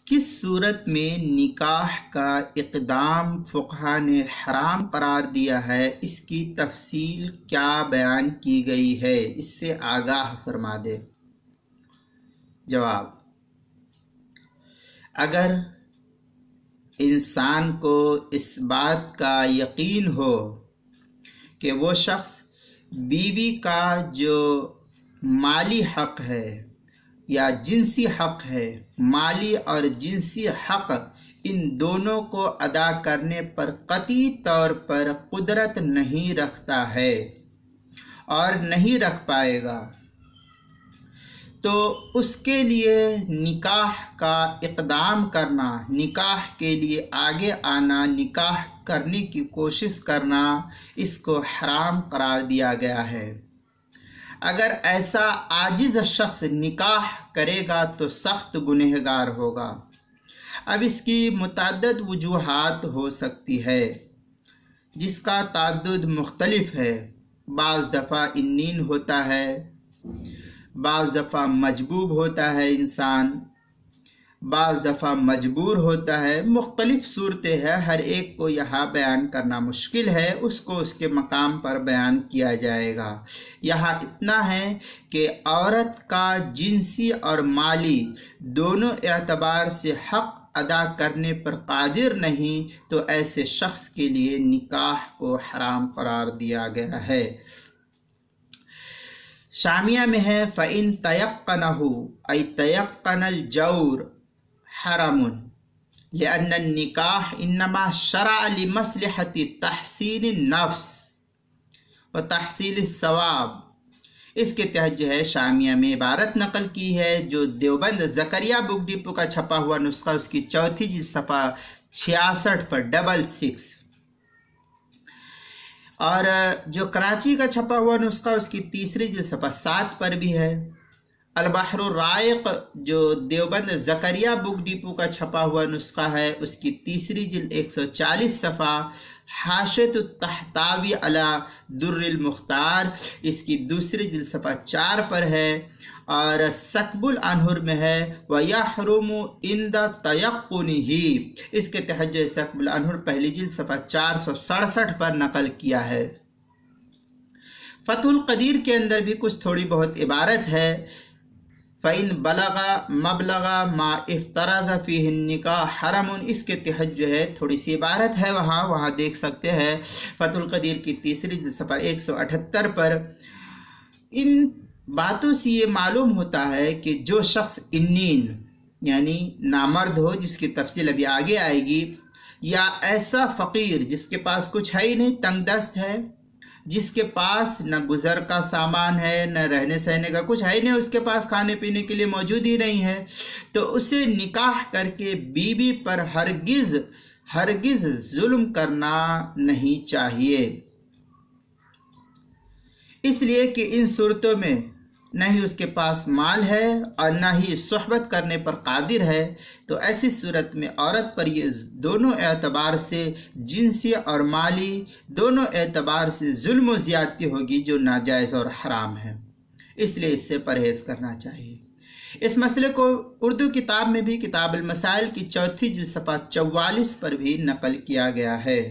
किस सूरत में निकाह का इक़दाम फ़ुक़हा ने हराम करार दिया है, इसकी तफसील क्या बयान की गई है, इससे आगाह फरमा दे। जवाब, अगर इंसान को इस बात का यकीन हो कि वो शख्स बीवी का जो माली हक़ है या जिनसी हक़ है, माली और जिनसी हक़, इन दोनों को अदा करने पर कतई तौर पर कुदरत नहीं रखता है और नहीं रख पाएगा, तो उसके लिए निकाह का इक़दाम करना, निकाह के लिए आगे आना, निकाह करने की कोशिश करना, इसको हराम करार दिया गया है। अगर ऐसा आजिज़ शख्स निकाह करेगा तो सख्त गुनहगार होगा। अब इसकी मुतअद्दिद वजूहात हो सकती है, जिसका ताद्दुद मुख्तलिफ है। बाज़ दफ़ा इन्नीन होता है, बाज़ दफ़ा मजबूब होता है इंसान, बाज़ दफ़ा मजबूर होता है। मुख्तलिफ सूरतें हैं, हर एक को यहाँ बयान करना मुश्किल है, उसको उसके मकाम पर बयान किया जाएगा। यहाँ इतना है कि औरत का जिनसी और माली दोनों एतबार से हक़ अदा करने पर कादिर नहीं, तो ऐसे शख्स के लिए निकाह को हराम करार दिया गया है। शामिया में है, फ़इन तयक्कनहु ऐ तयक्कनल जौर हरामुन लिअन्न निकाह इन्नमा शरअ लिमस्लहति तहसीन नफ्स व तहसील सवाब। इसके तहत जो है शामिया में इबारत नकल की है, जो देवबंद ज़करिया बुक डिपो का छपा हुआ नुस्खा, उसकी चौथी जिल्द सफ़ा 66 पर 66, और जो कराची का छपा हुआ नुस्खा उसकी तीसरी जिल्द सफ़ा 7 पर भी है। अल-बहरुर राइक़ जो देवबंद ज़करिया बुक डिपो का छपा हुआ नुस्खा है, उसकी तीसरी जिल्द 140 सफ़ा हाशियतुत तहतावी अला दुर्रिल मुख्तार, इसकी दूसरी जिल्द सफ़ा 4 पर है। और सकबुल अनहुर में है, व यहरुमु इंदा तयक्कुनिही, इसके तहत जो सकबुल अनहुर पहली जिल्द सफ़ा 467 पर नकल किया है। फतहुल कदीर के अंदर भी कुछ थोड़ी बहुत इबारत है। फ़इन बलगा मबलगा मा इफ्तरज़ फ़ीहि निकाह हरमुन, इसके तहत जो है थोड़ी सी इबारत है, वहाँ देख सकते हैं फतहुल कदीर की तीसरी सफ़ा 178 पर। इन बातों से ये मालूम होता है कि जो शख्स इन्नीन यानी नामर्द हो, जिसकी तफसील अभी आगे आएगी, या ऐसा फ़कीर जिसके पास कुछ है ही नहीं, तंगदस्त है, जिसके पास न गुज़र का सामान है, न रहने सहने का कुछ है ही नहीं, उसके पास खाने पीने के लिए मौजूद ही नहीं है, तो उसे निकाह करके बीवी पर हरगिज़ जुल्म करना नहीं चाहिए। इसलिए कि इन सूरतों में न ही उसके पास माल है और न ही सोहबत करने पर कादिर है, तो ऐसी सूरत में औरत पर ये दोनों एतबार से, जिनसी और माली दोनों एतबार से जुल्म व ज़्यादती होगी, जो नाजायज़ और हराम है। इसलिए इससे परहेज़ करना चाहिए। इस मसले को उर्दू किताब में भी किताब अल मसाइल की चौथी जिल्द सफ़ा 44 पर भी नकल किया गया है।